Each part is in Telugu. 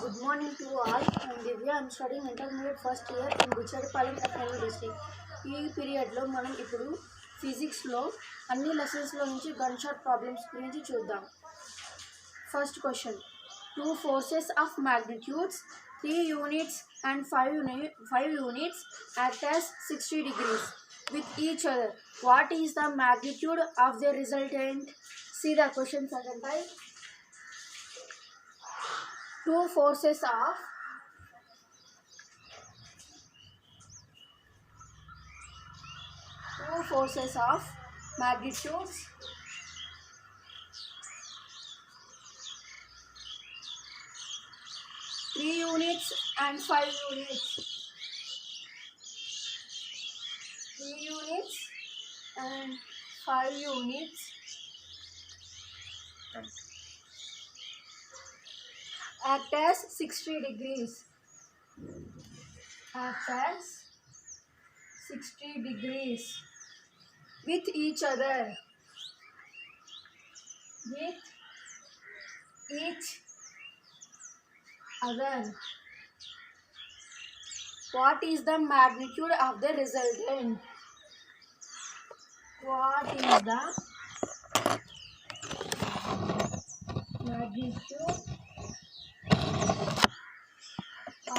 Good morning to all. I'm Divya. I'm studying intermediate first year in Buchadipalem FNU district. ఈ పీరియడ్లో మనం ఇప్పుడు ఫిజిక్స్లో అన్ని లెసన్స్లో నుంచి గన్ షాట్ ప్రాబ్లమ్స్ గురించి చూద్దాం. First question, two forces of magnitudes 3 units and 5 units act as 60 degrees with each other. What is the magnitude of the resultant? See the question second time. Two forces of magnitudes 3 units and 5 units. 3 units and 5 units act as 60 degrees. Act as 60 degrees with each other. With each other. What is the magnitude of the resultant? What is the magnitude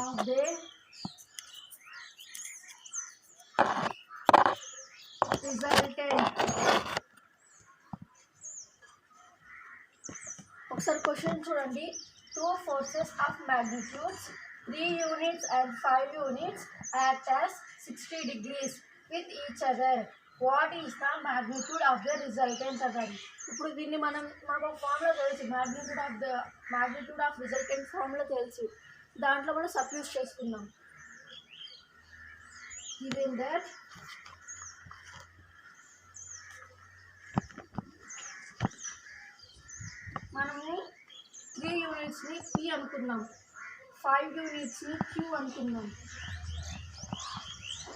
of the resultant? ఒకసారి క్వశ్చన్ చూడండి. Two forces of magnitudes 3 units and 5 units act as 60 degrees with each other. What is the magnitude of the resultant అన్నది. ఇప్పుడు దీన్ని మనకు ఫార్ములా తెలుసు, magnitude of resultant ఫార్ములా తెలుసు. దాంట్లో మనం సబ్స్టిట్యూట్ చేసుకుందాం. Given that మనము 3 యూనిట్స్ని P అనుకున్నాం, 5 యూనిట్స్ని Q అనుకున్నాం.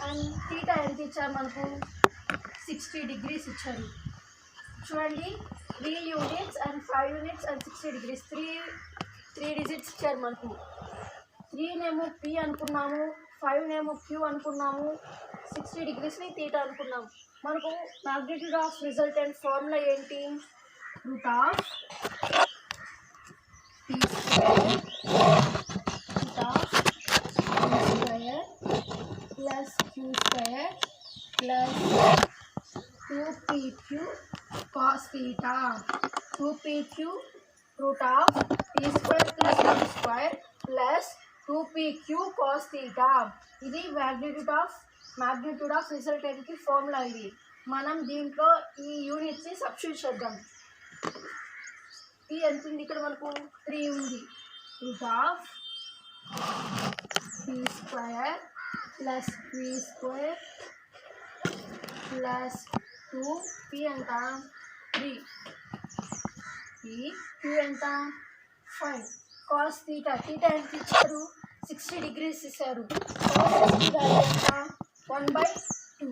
అండ్ థీటా ఎంత ఇచ్చారు మనకు? 60 degrees ఇచ్చారు. చూడండి, 3 units and 5 units and 60 degrees, 3 digits ఇచ్చారు మనకు. 3నేమో P అనుకున్నాము, 5నేమో Q అనుకున్నాము, 60 degreesని థీటా అనుకున్నాము. మనకు మ్యాగ్నిట్యూడ్ ఆఫ్ రిజల్టెంట్ ఫార్ములా ఏంటి? Root of P square plus Q square plus 2PQ cos theta. 2PQ root of P square plus Q square plus 2PQ cos theta. ఇది magnitude of resultant కి ఫార్ములా. ఇది మనం దీంట్లో ఈ యూనిట్స్ని సబ్స్టిట్యూట్ చేద్దాం. P ఎంత ఉంది ఇక్కడ మనకు? 3 ఉంది. Root of P square plus Q square plus 2P ఎంత? 3. P Q ఎంత? 5. cos theta ఎంత ఇచ్చారు? 60 degrees ఇచ్చారు. cos theta ఎంత? 1/2.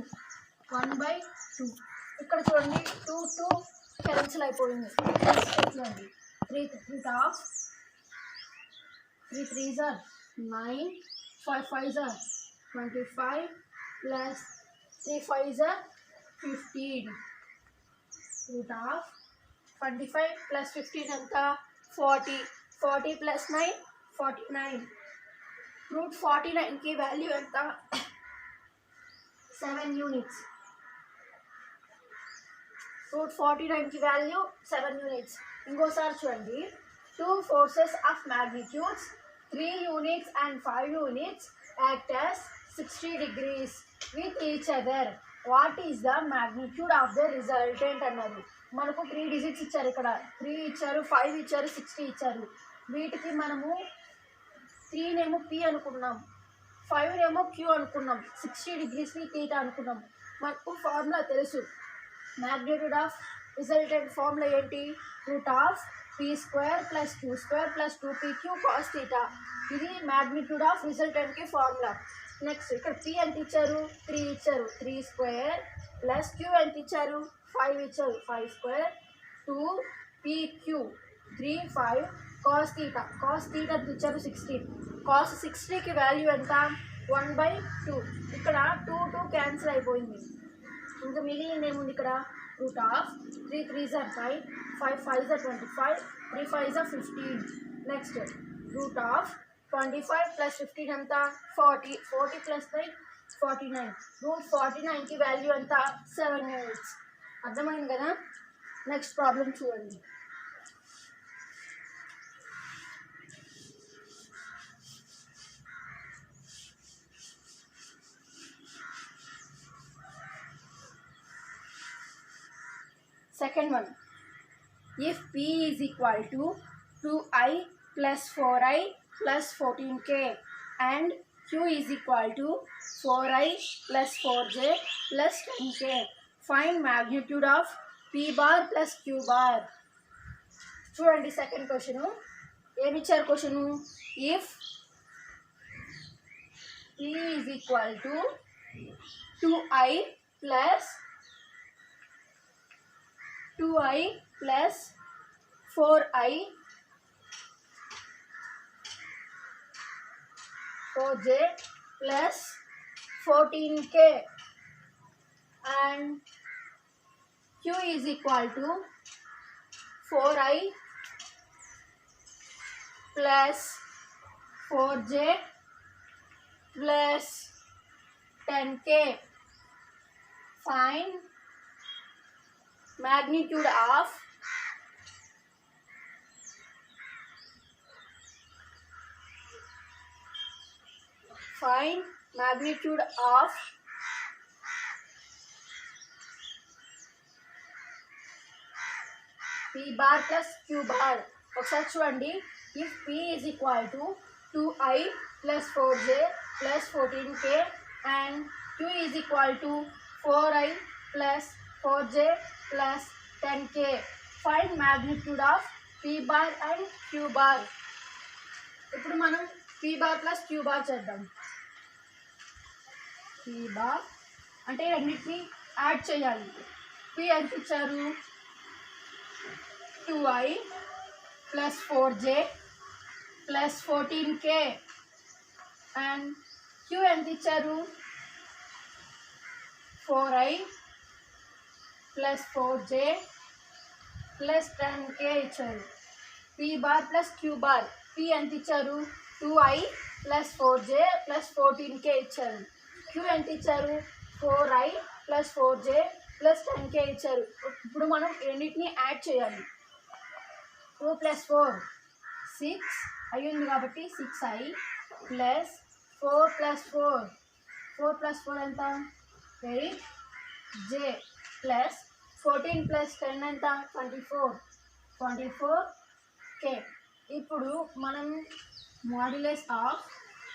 ఇక్కడ చూడండి, 2 క్యాన్సిల్ అయిపోయింది. చూడండి, 3 3s are 9, 5 5s are 25 plus 3 5s are 15. root of 25 plus 15 ఎంత? 40 plus 9 49. root 49కి వాల్యూ ఎంత? 7 units. root 49కి వాల్యూ 7 units. ఇంకోసారి చూడండి, two forces of magnitudes 3 units and 5 units act as 60 degrees with each other. What is the magnitude of the resultant అన్నది. మనకు 3 digits ఇచ్చారు. ఇక్కడ 3 ఇచ్చారు, 5 ఇచ్చారు, 60 ఇచ్చారు. వీటికి మనము 3నేమో P అనుకున్నాం, 5నేమో Q అనుకున్నాం, 60 degreesని థీటా అనుకున్నాం. మనకు ఫార్ములా తెలుసు. magnitude of resultant ఫార్ములా ఏంటి? Root of P square plus Q square plus 2PQ cos theta. ఇది magnitude of resultant కి ఫార్ములా. నెక్స్ట్ ఇక్కడ P ఎంత ఇచ్చారు? 3 ఇచ్చారు. 3 square plus Q ఎంత ఇచ్చారు? 5 ఇచ్చారు. 5 square 2PQ 3 5 కాస్ థీటా ఎంత ఇచ్చారు 16. కాస్ 60కి వాల్యూ ఎంత 1/2. ఇక్కడ 2 క్యాన్సిల్ అయిపోయింది. ఇంకా మిగిలింది ఏముంది ఇక్కడ root of 3 3s are 5, 5 5s are 25, 3 5s are 15. Next root of 25 plus 15 ఎంత 40, 40 ప్లస్ 9 49. రూట్ 49కి వాల్యూ ఎంత 7 యూనిట్స్. అర్థమైంది కదా. నెక్స్ట్ ప్రాబ్లం చూడండి. Second one, if P is equal to 2I plus 4I plus 14K and Q is equal to 4I plus 4J plus 10K, find magnitude of P bar plus Q bar. చూడండి సెకండ్ క్వశ్చన్. ఏమి ఇచ్చారు question? If P is equal to 2I plus 4I 4J plus 14K and Q is equal to 4I plus 4J plus 10K, find magnitude of P bar plus Q bar. ఒకసారి చూడండి. if P is equal to 2I plus 4J plus 14K and Q is equal to 4I plus 4J plus 10K, find magnitude of P bar and Q bar. ఇప్పుడు మనం P bar plus Q bar చేద్దాం. P bar అంటే రెండింటిని యాడ్ చేయాలి. P ఎంత ఇచ్చారు 2I plus 4J plus 14K and Q ఎంత ఇచ్చారు 4I plus 4J plus 10K ఇచ్చారు. P bar plus Q bar. P ఎంత ఇచ్చారు 2I plus 4J plus 14K ఇచ్చారు. Q ఎంత ఇచ్చారు 4I plus 4J plus 10K ఇచ్చారు. ఇప్పుడు మనం రెండింటిని యాడ్ చేయాలి. 2 plus 4 6 అయ్యింది కాబట్టి 6I plus 4 plus 4 4 plus 4 ఎంత 8J plus 14 plus 10 ఎంత 24K. ఇప్పుడు మనం modulus of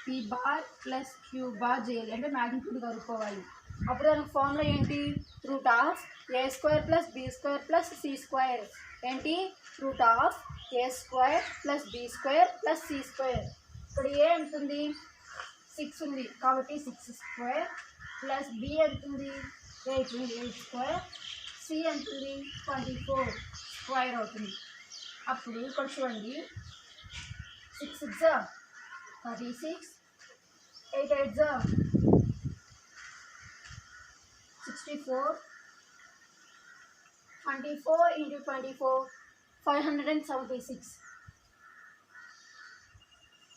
P bar plus Q bar చేయాలి, అంటే మ్యాగ్నిట్యూడ్ కనుక్కోవాలి. అప్పుడు దానికి ఫార్ములా ఏంటి root of A² plus B² plus C² ఏంటి root of A² plus B² plus C². ఇక్కడ ఏ ఎంత ఉంది 6 ఉంది కాబట్టి 6² ప్లస్ B ఎంత ఉంది 8 ఉంది 8², C ఎంత ఉంది 24² అవుతుంది. అప్పుడు ఇక్కడ చూడండి 6 6 36, 8 8 64, 24 into 24 576,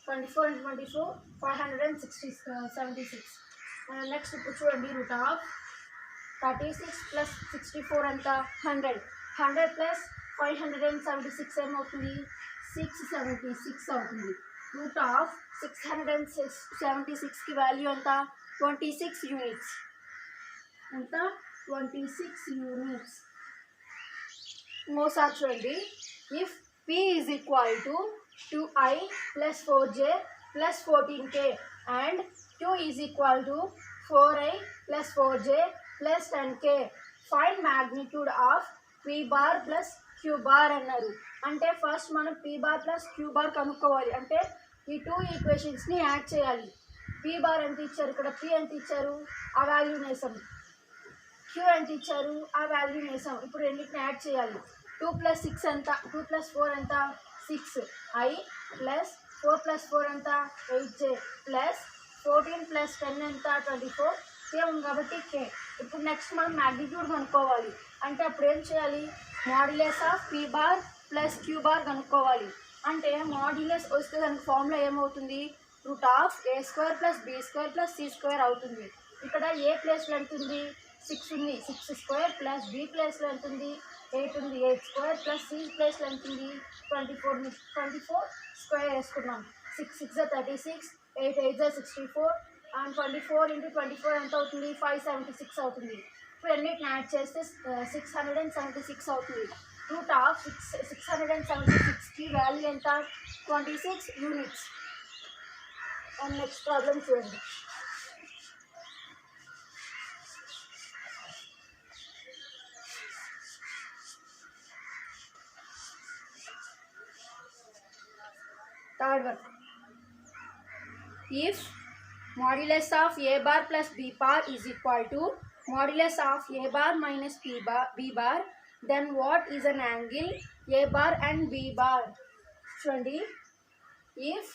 24 into 24 576. నెక్స్ట్ ఇప్పుడు చూడండి రూట్ ఆఫ్ 36 ప్లస్ 64 ఎంత 100, 100 ప్లస్ 576 ఏమవుతుంది 676 అవుతుంది. రూట్ ఆఫ్ 676కి వాల్యూ ఎంత 26 యూనిట్స్. ఎంత 26 యూనిట్స్. ఇంకోసారి చూడండి. If P is equal to 2I plus 4J plus 14K and Q is equal to 4I plus 4J plus 10K, find magnitude of P bar plus Q bar అన్నారు. అంటే ఫస్ట్ మనం P bar plus Q bar కనుక్కోవాలి. అంటే ఈ 2 ఈక్వేషన్స్ని యాడ్ చేయాలి. P bar ఎంత ఇచ్చారు, ఇక్కడ P ఎంత ఇచ్చారు ఆ వాల్యూ వేసాం, Q ఎంత ఇచ్చారు ఆ వాల్యూ వేసాం. ఇప్పుడు రెండింటిని యాడ్ చేయాలి. 2 plus 6 ఎంత 2 plus 4 ఎంత 6i ప్లస్ 4 ప్లస్ 4 ఎంత 8j ప్లస్ 14 ప్లస్ 10 ఎంత 24 కే ఉంది కాబట్టి కే. ఇప్పుడు నెక్స్ట్ మనం మ్యాగ్నిట్యూడ్ కనుక్కోవాలి. అంటే అప్పుడు ఏం చేయాలి, modulus of P bar plus Q bar కనుక్కోవాలి. అంటే మాడ్యులస్ వస్తే దానికి ఫార్ములా ఏమవుతుంది, root of A square plus B square plus C square అవుతుంది. ఇక్కడ ఏ ప్లేస్లో ఎంత ఉంది 6 ఉంది, 6 స్క్వేర్ ప్లస్ బి ప్లేస్లో ఎంత ఉంది 8 ఉంది, 8 స్క్వేర్ ప్లస్ సి ప్లేస్లో ఎంత ఉంది 24 స్క్వేర్ వేసుకున్నాం. 6 6 36, 8 8 64 అండ్ 24 ఇంటూ 24 ఎంత అవుతుంది 576 అవుతుంది. ఇప్పుడు అన్నిటిని యాడ్ చేస్తే 676 అవుతుంది. రూట్ ఆఫ్ 676కి వాల్యూ ఎంత 26 యూనిట్స్. అండ్ నెక్స్ట్ ప్రాబ్లం చూడండి. Third one, if modulus of a bar plus b bar is equal to modulus of a bar minus b bar, then what is an angle a bar and b bar? చూడండి, if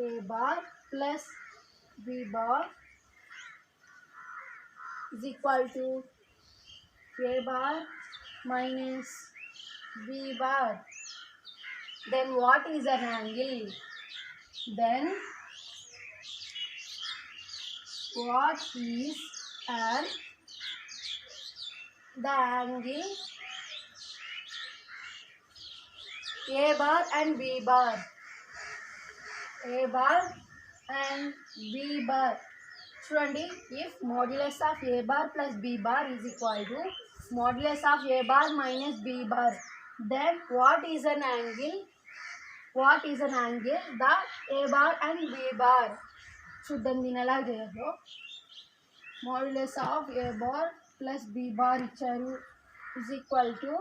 a bar plus b bar is equal to a bar minus b bar, then what is an angle? Then what is the angle a bar and b bar? A bar and b bar. చూడండి, if modulus of a bar plus b bar is equal to modulus of a bar minus b bar, then what is an angle? What is an angle the a bar and b bar? చూద్దాం దీని ఎలా చేయాలో. modulus of a bar plus b bar ఇచ్చారు is equal to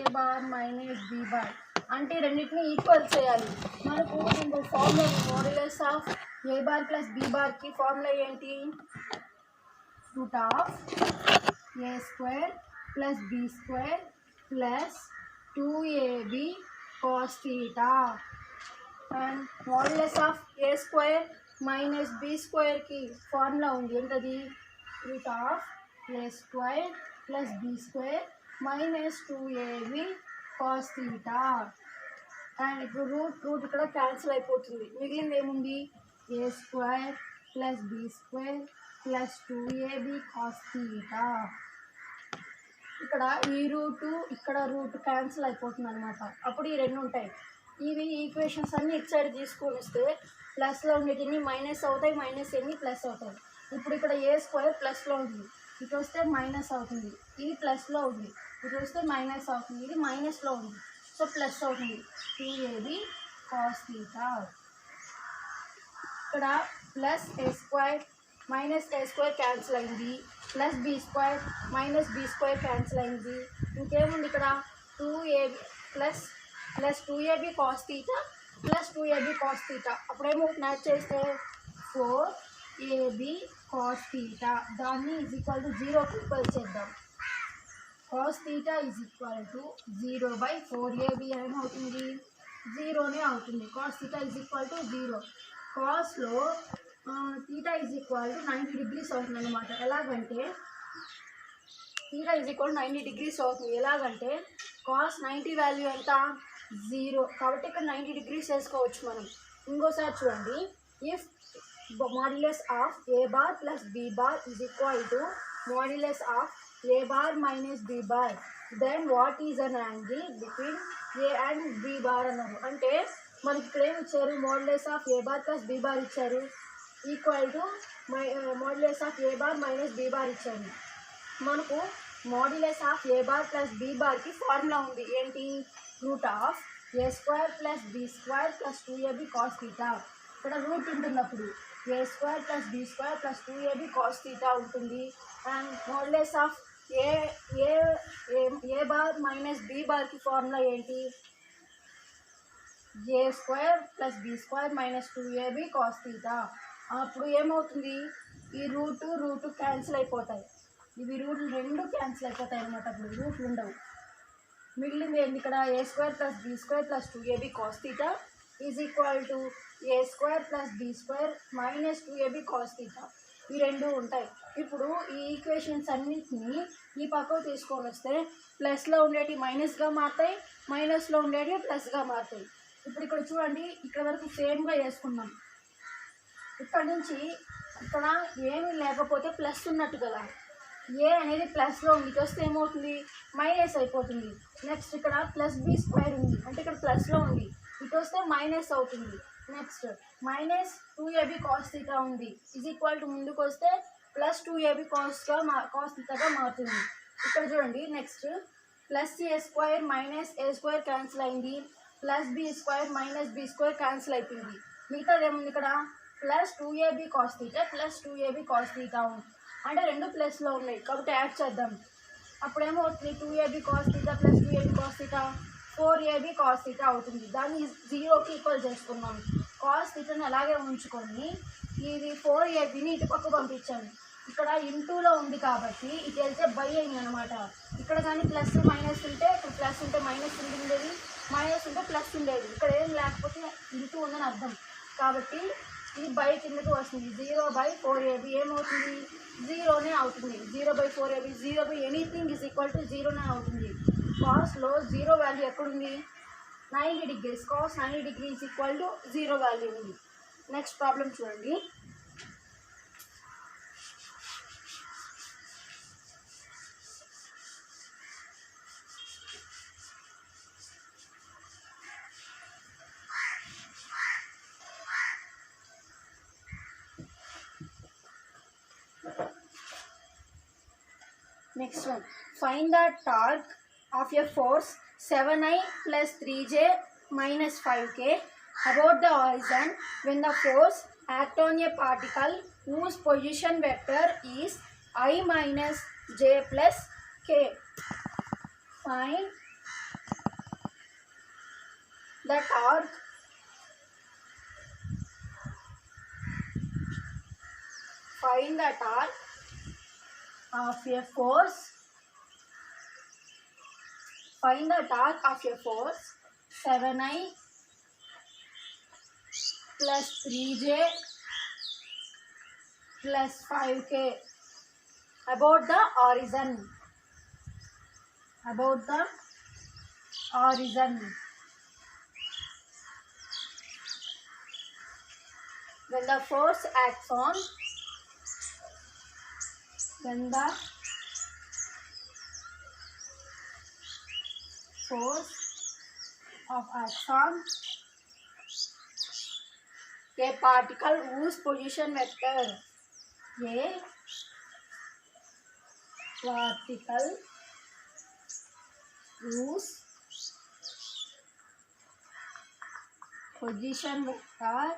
a bar minus b bar. అంటే రెండింటిని ఈక్వల్ చేయాలి. మనకు దీనికి formula modulus of a bar plus b bar కి ఫార్ములా ఏంటి, root of a square plus b square plus 2ab cos theta. And modulus of A square minus b స్క్వేర్కి ఫార్ములా ఉంది ఏంటది, root of A square plus B square minus 2ab cos theta. And ఇప్పుడు రూట్ ఇక్కడ క్యాన్సిల్ అయిపోతుంది, మిగిలింది ఏముంది a square plus B square plus 2ab cos theta. ఇక్కడ ఈ రూటు ఇక్కడ రూట్ క్యాన్సిల్ అయిపోతుంది అనమాట. అప్పుడు ఈ రెండు ఉంటాయి. ఇవి ఈక్వేషన్స్ అన్నీ ఇటు సైడ్ తీసుకొని వస్తే ప్లస్లో ఉండేటివి మైనస్ అవుతాయి, మైనస్ ఎన్ని ప్లస్ అవుతాయి. ఇప్పుడు ఇక్కడ ఏ స్క్వేర్ ప్లస్లో ఉంది, ఇటు వస్తే మైనస్ అవుతుంది. ఇది ప్లస్లో ఉంది, ఇటు వస్తే మైనస్ అవుతుంది. ఇది మైనస్లో ఉంది, సో ప్లస్ అవుతుంది 2ab cos theta. ఇక్కడ ప్లస్ ఏ స్క్వేర్ మైనస్ ఏ స్క్వేర్ క్యాన్సిల్ అయింది, plus B square minus B square cancel అయింది. ఇంకేముంది ఇక్కడ 2ab plus 2ab cos theta plus 2ab cos theta. అప్పుడేమో యాడ్ చేస్తే 4ab cos theta. దాన్ని ఈజ్ ఈక్వల్ టు 0కి ఈక్వల్ చేద్దాం. cos theta is equal to 0/4ab ఏమవుతుంది 0నే అవుతుంది. cos theta is equal to 0. కాస్లో theta is equal to 90 degrees అవుతుంది అనమాట. ఎలాగంటే theta is equal to 90 degrees అవుతుంది. ఎలాగంటే cos 90 వాల్యూ ఎంత 0, కాబట్టి ఇక్కడ 90 degrees వేసుకోవచ్చు మనం. ఇంకోసారి చూడండి, if modulus of A bar plus B bar is equal to modulus of A bar minus B bar, then what is an angle between A and B bar అన్నారు. అంటే మనకి ఇక్కడ ఏమి ఇచ్చారు, modulus of A bar plus B bar ఇచ్చారు equal to modulus of A bar minus B bar ఇచ్చారు. మనకు modulus of A bar plus B బార్కి ఫార్ములా ఉంది ఏంటి, root of A square plus B square plus 2ab cos theta. ఇక్కడ రూట్ ఉంటున్నప్పుడు A square plus B square plus 2ab cos theta ఉంటుంది. And modulus of A bar minus B బార్కి ఫార్ములా ఏంటి, A square plus B square minus 2ab cos theta. అప్పుడు ఏమవుతుంది, ఈ రూటు క్యాన్సిల్ అయిపోతాయి. ఇవి రూట్లు రెండు క్యాన్సిల్ అయిపోతాయి అనమాట. అప్పుడు రూట్లు ఉండవు. మిగిలింది ఏంటి ఇక్కడ a square plus b square plus 2ab cos theta is equal to a square plus b square minus 2ab cos theta. ఈ రెండు ఉంటాయి. ఇప్పుడు ఈ ఈక్వేషన్స్ అన్నింటినీ ఈ పక్కకు తీసుకొని వస్తే ప్లస్లో ఉండేవి మైనస్గా మారుతాయి, మైనస్లో ఉండేవి ప్లస్గా మారుతాయి. ఇప్పుడు ఇక్కడ చూడండి, ఇక్కడ వరకు సేమ్గా వేసుకున్నాం. ఇక్కడ నుంచి ఇక్కడ ఏమీ లేకపోతే ప్లస్ ఉన్నట్టు కదా, ఏ అనేది ప్లస్లో ఉంది, ఇటు వస్తే ఏమవుతుంది మైనస్ అయిపోతుంది. నెక్స్ట్ ఇక్కడ ప్లస్ బి స్క్వేర్ ఉంది అంటే ఇక్కడ ప్లస్లో ఉంది, ఇటు వస్తే మైనస్ అవుతుంది. Next minus 2ab cos theta ఉంది ఈజ్ ఈక్వల్ టు ముందుకు వస్తే ప్లస్ 2ab కాస్ థీటాగా మారుతుంది. ఇక్కడ చూడండి, నెక్స్ట్ ప్లస్ ఏ స్క్వేర్ మైనస్ ఏ స్క్వేర్ క్యాన్సిల్ అయింది, plus B square minus b square cancel అయిపోయింది. మిగతాది ఏముంది ఇక్కడ plus 2ab cos theta plus 2ab cos theta ఉంది అంటే రెండు ప్లస్లో ఉన్నాయి కాబట్టి యాడ్ చేద్దాం. అప్పుడేమవుతుంది 2ab cos theta plus 2ab cos theta 4ab cos theta అవుతుంది. దాన్ని 0కి ఈక్వల్ చేసుకున్నాం. కాస్ థీటాని అలాగే ఉంచుకొని ఇది 4abని ఇటు పక్క పంపించాను. ఇక్కడ ఇంటూలో ఉంది కాబట్టి ఇటు వెళ్తే బై అయింది అనమాట. ఇక్కడ కానీ ప్లస్ మైనస్ ఉంటే ఇక్కడ ప్లస్ ఉంటే మైనస్ ఉండేది, మైనస్ ఉంటే ప్లస్ ఉండేది. ఇక్కడ ఏం లేకపోతే ఇంటూ ఉందని అర్థం కాబట్టి ఇది బై కిందకి వస్తుంది. 0/4ab ఏమవుతుంది 0నే అవుతుంది. 0/4ab 0/ఎనీథింగ్ ఈజ్ ఈక్వల్ టు 0నే అవుతుంది. కాస్లో 0 వాల్యూ ఎక్కడుంది 90 degrees. Cos 90 degrees is equal to 0 value ఉంది. నెక్స్ట్ ప్రాబ్లం చూడండి. Next one, find the torque of a force 7I plus 3j minus 5k about the horizon when the force act on a particle whose position vector is I minus j plus k. Find the torque of a force. Find the torque of a force 7I plus 3j plus 5k about the horizon. When the force acts on a particle whose position vector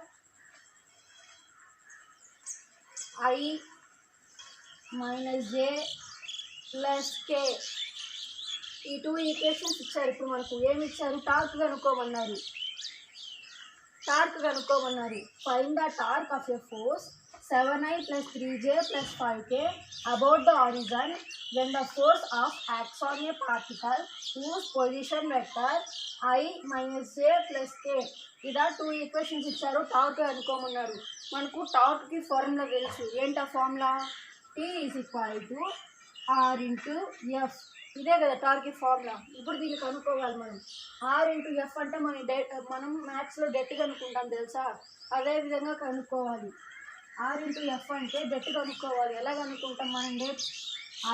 I minus j plus k. ఈ టూ ఈక్వేషన్స్ ఇచ్చారు. ఇప్పుడు మనకు ఏమి ఇచ్చారు టార్క్ కనుక్కోమన్నారు. Find the torque of a force 7I plus 3j plus 5k about the horizon when the force of acts on a particle whose position vector I minus j plus k. ఇలా టూ ఈక్వేషన్స్ ఇచ్చారు, టార్క్ కనుక్కోమన్నారు. మనకు టార్క్కి ఫార్ములా తెలుసు. ఏంటి ఆ formula T is equal to R into F. ఇదే కదా టార్క్ ఫార్ములా. ఇప్పుడు దీన్ని కనుక్కోవాలి మనం. R into F అంటే మనం మ్యాథ్స్లో డెట్ కనుక్కుంటాం తెలుసా, అదేవిధంగా కనుక్కోవాలి. R into F అంటే డెట్ కనుక్కోవాలి. ఎలా కనుక్కుంటాం మనం డెట్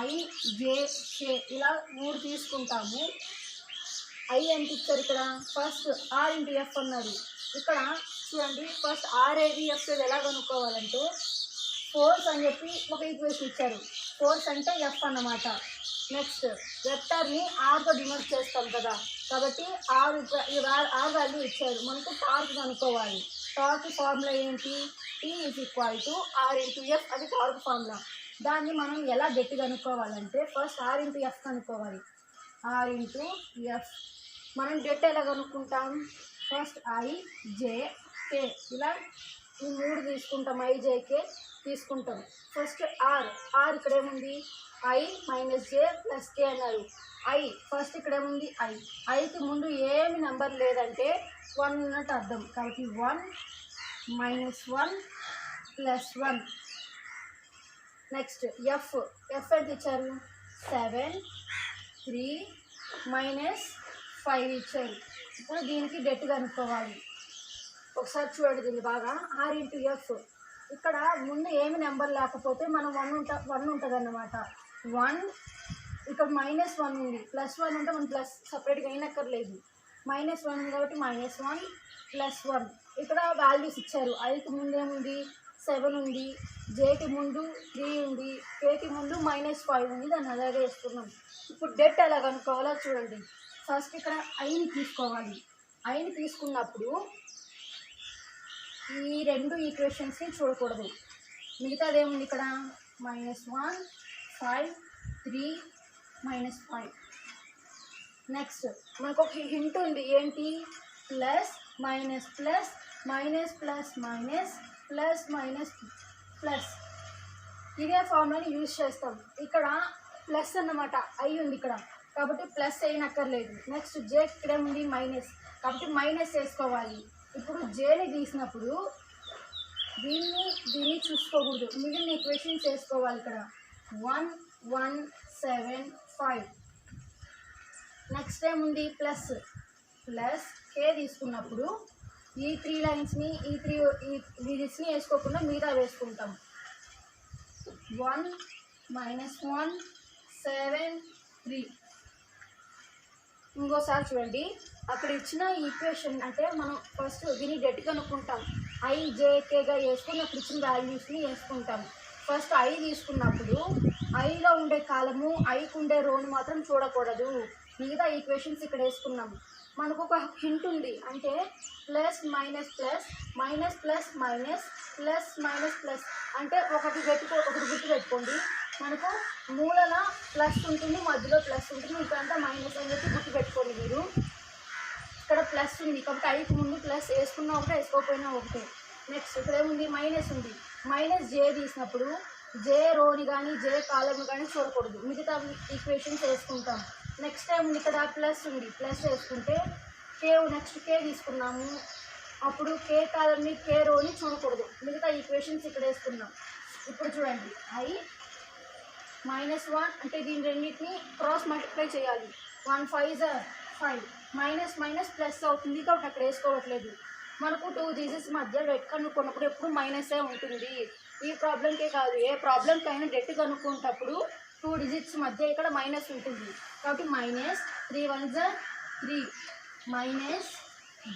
I J K ఇలా 3 తీసుకుంటాము. I ఎంత ఇచ్చారు ఇక్కడ ఫస్ట్ R into F అన్నారు. ఇక్కడ చూడండి ఫస్ట్ RAVF ఎలా కనుక్కోవాలంటే ఫోర్స్ అని చెప్పి ఒక ఈక్వేషన్ ఇచ్చారు. ఫోర్స్ అంటే ఎఫ్ అన్నమాట. నెక్స్ట్ వెక్టర్ని ఆర్తో డినోట్ చేస్తాం కదా, కాబట్టి ఆర్ వాల్యూ ఇచ్చారు. మనకు టార్క్ కనుక్కోవాలి. టార్క్ ఫార్ములా ఏంటి T is equal to R into F. అది టార్క్ ఫార్ములా. దాన్ని మనం ఎలా గట్టి కనుక్కోవాలంటే ఫస్ట్ R into F కనుక్కోవాలి. R into F మనం డెట్ ఎలా కనుక్కుంటాం ఫస్ట్ I J K ఇలా ఈ 3 తీసుకుంటాం, ఐజేకే తీసుకుంటాం. ఫస్ట్ ఆర్ ఇక్కడ ఏముంది, ఐ మైనస్ జే ప్లస్ కే అన్నారు. ఐ ఫస్ట్ ఇక్కడ ఏముంది, ఐకి ముందు ఏమి నెంబర్ లేదంటే 1 ఉన్నట్టు అర్థం. కాబట్టి 1 మైనస్ 1 ప్లస్ 1. నెక్స్ట్ ఎఫ్ ఎంత ఇచ్చారు, 7 3 మైనస్ 5 ఇచ్చారు. ఇప్పుడు దీనికి డెట్ కనుక్కోవాలి. ఒకసారి చూడండి దీన్ని బాగా. ఆర్ ఇంటూ ఎఫ్, ఇక్కడ ముందు ఏమి నెంబర్ లేకపోతే మనం 1 ఉంటుంది అన్నమాట. 1 ఇక్కడ -1 ఉంది, +1 ఉంటే మనం ప్లస్ సపరేట్గా అయినక్కర్లేదు. -1 ఉంది కాబట్టి -1 ప్లస్ 1. ఇక్కడ వాల్యూస్ ఇచ్చారు. ఐకి ముందు ఏముంది, 7 ఉంది, జేకి ముందు 3 ఉంది, కేకి ముందు -5 ఉంది. దాన్ని అలాగే వేస్తున్నాం. ఇప్పుడు డెట్ ఎలా కనుక్కోవాలో చూడండి. ఫస్ట్ ఇక్కడ ఐని తీసుకోవాలి. ఐని తీసుకున్నప్పుడు ఈ 2 ఈక్వేషన్స్ని చూడకూడదు. మిగతాది ఏముంది ఇక్కడ, -1 5 3 -5. నెక్స్ట్ మనకు ఒక హింట్ ఉంది, ఏంటి, plus minus plus minus plus minus plus minus plus. ఇదే ఫార్ములాని యూజ్ చేస్తాం. ఇక్కడ ప్లస్ అన్నమాట, ఐ ఉంది ఇక్కడ కాబట్టి ప్లస్ అయినక్కర్లేదు. నెక్స్ట్ జే ఇక్కడ ఏముంది, మైనస్, కాబట్టి మైనస్ వేసుకోవాలి. ఇప్పుడు జేని తీసినప్పుడు దీన్ని చూసుకోకూడదు, మిగిలిన ఈక్వేషన్స్ వేసుకోవాలి. ఇక్కడ 1 1 7 5. నెక్స్ట్ ఏముంది, ప్లస్ కే తీసుకున్నప్పుడు ఈ 3 లైన్స్ని ఈ 3 డిజిట్స్ని వేసుకోకుండా మిగతా వేసుకుంటాం. 1 -1 7 3. ఇంకోసారి చూడండి, అక్కడ ఇచ్చిన ఈక్వేషన్ అంటే మనం ఫస్ట్ దీన్ని డెట్ కనుక్కుంటాం. ఐజేకేగా వేసుకుని అక్కడ ఇచ్చిన వాల్యూస్ని వేసుకుంటాం. ఫస్ట్ ఐ తీసుకున్నప్పుడు ఐలో ఉండే కాలము, ఐకు ఉండే రోని మాత్రం చూడకూడదు. మిగతా ఈక్వేషన్స్ ఇక్కడ వేసుకున్నాం. మనకు ఒక హింట్ ఉంది, అంటే plus minus plus minus plus minus plus minus plus అంటే ఒకటి గుర్తు పెట్టుకోండి. మనకు మూలన ప్లస్ ఉంటుంది, మధ్యలో ప్లస్ ఉంటుంది, ఇక్కడంతా మైనస్ అని చెప్పి గుర్తు పెట్టుకోండి మీరు. ఇక్కడ ప్లస్ ఉంది కాబట్టి ఐకి ముందు ప్లస్ వేసుకున్నా ఒకటే, వేసుకోకపోయినా ఒకటే. నెక్స్ట్ ఇక్కడ ఏముంది, మైనస్ ఉంది. మైనస్ జే తీసినప్పుడు జే రోని కానీ జే కాలమ్ని కానీ చూడకూడదు, మిగతా ఈక్వేషన్స్ వేసుకుంటాం. నెక్స్ట్ టైం ఇక్కడ ప్లస్ ఉంది, ప్లస్ వేసుకుంటే నెక్స్ట్ కే తీసుకున్నాము, అప్పుడు కే కాలమ్ని కే రోని చూడకూడదు, మిగతా ఈక్వేషన్స్ ఇక్కడ వేసుకున్నాం. ఇప్పుడు చూడండి, ఐ -1 అంటే దీని రెండింటిని క్రాస్ మల్టిప్లై చేయాలి. 1 5 5 మైనస్ మైనస్ ప్లస్ అవుతుంది కాబట్టి అక్కడ వేసుకోవట్లేదు. మనకు 2 డిజిట్స్ మధ్య డెట్ కనుక్కున్నప్పుడు ఎప్పుడు మైనసే ఉంటుంది. ఈ ప్రాబ్లంకే కాదు, ఏ ప్రాబ్లంకైనా డెట్ కనుక్కుంటప్పుడు 2 డిజిట్స్ మధ్య ఇక్కడ మైనస్ ఉంటుంది. కాబట్టి -3 1 3 మైనస్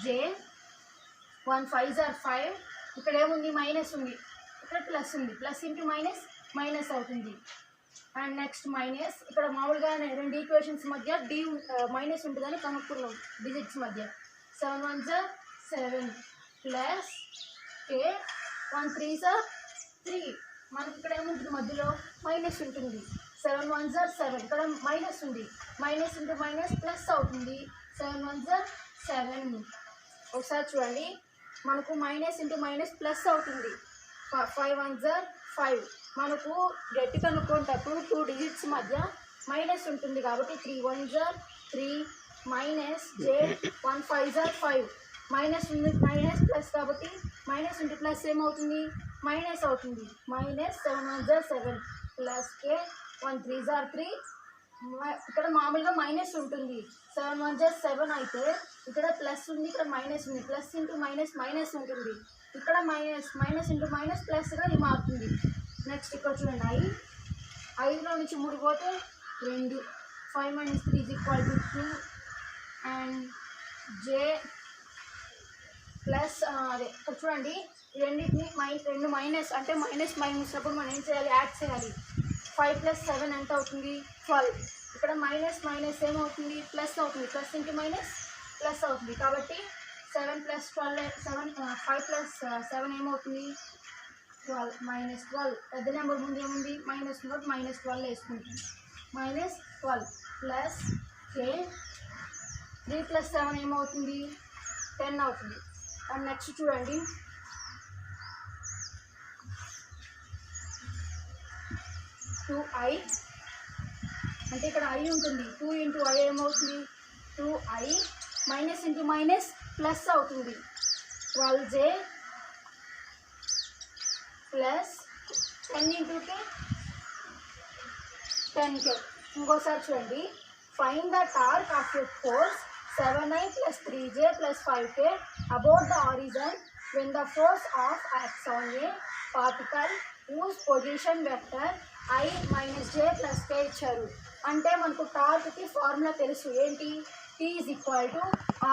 జే 1 5 5. ఇక్కడ ఏముంది, మైనస్ ఉంది, ఇక్కడ ప్లస్ ఉంది, ప్లస్ ఇంటూ మైనస్ మైనస్ అవుతుంది. అండ్ నెక్స్ట్ మైనస్ ఇక్కడ మామూలుగానే 2 ఈక్వేషన్స్ మధ్య మైనస్ ఉంటుందని కనుక్కున్నాం డిజిట్స్ మధ్య. 7 1 7 ప్లస్ కే 1 3 3. మనకి ఇక్కడ ఏముంటుంది, మధ్యలో మైనస్ ఉంటుంది. 7 1 7 ఇక్కడ మైనస్ ఉంది, మైనస్ ఇంటూ మైనస్ ప్లస్ అవుతుంది. 7 1 7. ఒకసారి చూడండి, మనకు మైనస్ ఇంటూ మైనస్ ప్లస్ అవుతుంది. 5 1 5. మనకు డెట్ కనుక్కుంటప్పుడు 2 డిజిట్స్ మధ్య మైనస్ ఉంటుంది కాబట్టి 3 1 3 మైనస్ జే 1 5 5. మైనస్ ఉంది, మైనస్ ప్లస్ కాబట్టి మైనస్ ఇంటూ ప్లస్ ఏమవుతుంది, మైనస్ అవుతుంది. -7 1 7 ప్లస్ కే 1 3 3. ఇక్కడ మామూలుగా మైనస్ ఉంటుంది. 7 1 7 అయితే ఇక్కడ ప్లస్ ఉంది, ఇక్కడ మైనస్ ఉంది, ప్లస్ ఇంటూ మైనస్ మైనస్ ఉంటుంది. ఇక్కడ మైనస్ ఇంటూ మైనస్ ప్లస్గా ఇది మారుతుంది. నెక్స్ట్ ఇక్కడ చూడండి, 5లో నుంచి 3 పోతే 2. 5 - 3 = 2. అండ్ జే ప్లస్ అదే ఇక్కడ చూడండి, రెండింటిని 2 మైనస్ అంటే మైనస్ అప్పుడు మనం ఏం చేయాలి, యాడ్ చేయాలి. 5 + 7 ఎంత అవుతుంది, 12. ఇక్కడ మైనస్ మైనస్ ఏమవుతుంది, ప్లస్ అవుతుంది, ప్లస్ ఇంటూ మైనస్ ప్లస్ అవుతుంది. కాబట్టి 7 + 12 7 5 + 7 ఏమవుతుంది, 12 -12. పెద్ద నెంబర్ ముందు ఏముంది, మైనస్ కాబట్టి -12 వేసుకుంటాం. -12 ప్లస్ కే 3 + 7 ఏమవుతుంది, 10 అవుతుంది. అండ్ నెక్స్ట్ చూడండి, 2i అంటే ఇక్కడ i ఉంటుంది, 2 ఇంటూ i ఏమవుతుంది 2i minus into minus plus అవుతుంది 12j plus 10 into k 10k. ఇంకోసారి చూడండి, find the torque of a force 7i plus 3j plus 5k about the horizon when the force of acts on a particle whose position vector i minus j plus k ఇచ్చారు. అంటే మనకు టార్క్కి ఫార్ములా తెలుసు, ఏంటి t is equal to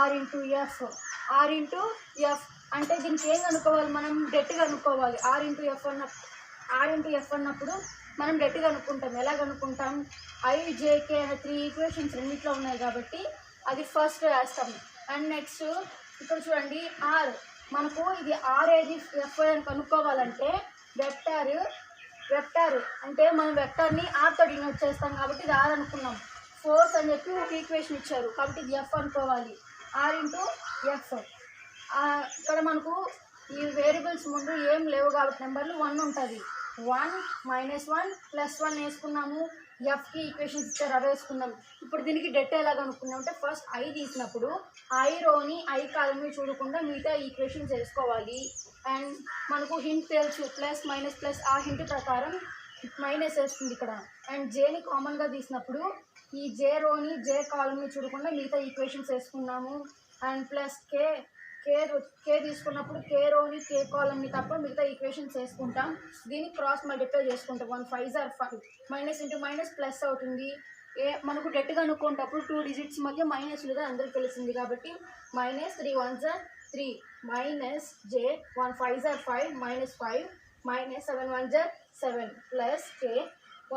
r into F. r into F అంటే దీనికి ఏం కనుక్కోవాలి, మనం డెట్ కనుక్కోవాలి. r ఇంటూ ఎఫ్ అన్నప్పుడు మనం డెట్ కనుక్కుంటాం. ఎలా కనుక్కుంటాం, i j k అనే 3 ఈక్వేషన్స్ రెండిట్లో ఉన్నాయి కాబట్టి అది ఫస్ట్ వేస్తాం. అండ్ నెక్స్ట్ ఇక్కడ చూడండి, ఆర్ మనకు ఇది ఆర్ ఏది ఎఫ్ అని కనుక్కోవాలంటే వెక్టర్ అంటే మనం వెక్టర్ని ఆర్తో డినోట్ చేస్తాం కాబట్టి ఇది ఆర్ అనుకున్నాం. ఫోర్స్ అని చెప్పి ఒక ఈక్వేషన్ ఇచ్చారు కాబట్టి ఇది ఎఫ్ అనుకోవాలి, ఆర్ ఇంటూ ఎఫ్. ఇక్కడ మనకు ఈ వేరియబుల్స్ ముందు ఏం లేవు కాబట్టి నెంబర్లు 1 ఉంటుంది. 1 -1 +1 వేసుకున్నాము, ఎఫ్కి ఈక్వేషన్స్ ఇచ్చారు అవి వేసుకున్నాం. ఇప్పుడు దీనికి డెట్ ఎలా కనుక్కున్నాం అంటే ఫస్ట్ ఐ తీసినప్పుడు ఐ రోని ఐ కాలమ్ని చూడకుండా మిగతా ఈక్వేషన్స్ వేసుకోవాలి. అండ్ మనకు హింట్ తెలుసు, ప్లస్ మైనస్ ప్లస్, ఆ హింట్ ప్రకారం మైనస్ వేస్తుంది ఇక్కడ. అండ్ జేని కామన్గా తీసినప్పుడు ఈ జే రోని జే కాలమ్ని చూడకుండా మిగతా ఈక్వేషన్స్ వేసుకున్నాము. అండ్ ప్లస్ కే తీసుకున్నప్పుడు కే రోని కే కాలమ్ని తప్ప మిగతా ఈక్వేషన్స్ వేసుకుంటాం. దీన్ని క్రాస్ మల్టిప్లై చేసుకుంటాం. 1 5s are 5, minus into minus plus అవుతుంది. మనకు డెట్ కనుక్కుంటప్పుడు 2 డిజిట్స్ మధ్య మైనస్ లేదా అందరికి తెలిసింది కాబట్టి -3 1s are 3 minus J 1 5s are 5 -5 minus 7 1s are 7 plus K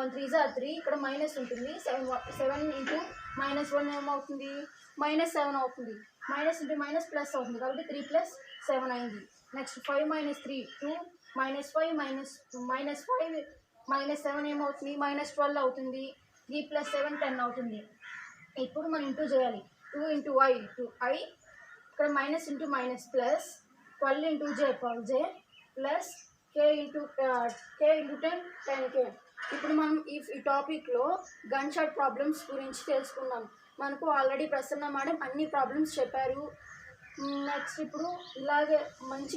1 3s are 3 ఇక్కడ మైనస్ ఉంటుంది. 7 ఇంటూ -1 ఏమవుతుంది -7 అవుతుంది. మైనస్ ఇంటూ మైనస్ ప్లస్ అవుతుంది కాబట్టి 3 + 7 అయింది. నెక్స్ట్ 5 - 3 2 -5 -7 ఏమవుతుంది -12 అవుతుంది. 3 + 7 10 అవుతుంది. ఇప్పుడు మనం ఇంటూ చేయాలి. 2 ఇంటూ i ఇక్కడ minus into minus plus 12 into j 12j plus k into 10 10k. ఇప్పుడు మనం ఈ టాపిక్లో గన్ షాట్ ప్రాబ్లమ్స్ గురించి తెలుసుకున్నాం. మనకు ఆల్రెడీ ప్రసన్న మేడం అన్ని ప్రాబ్లమ్స్ చెప్పారు. నెక్స్ట్ ఇప్పుడు ఇలాగే మంచి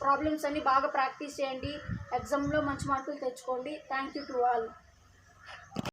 ప్రాబ్లమ్స్ అన్ని బాగా ప్రాక్టీస్ చేయండి, ఎగ్జామ్లో మంచి మార్కులు తెచ్చుకోండి. Thank you to all.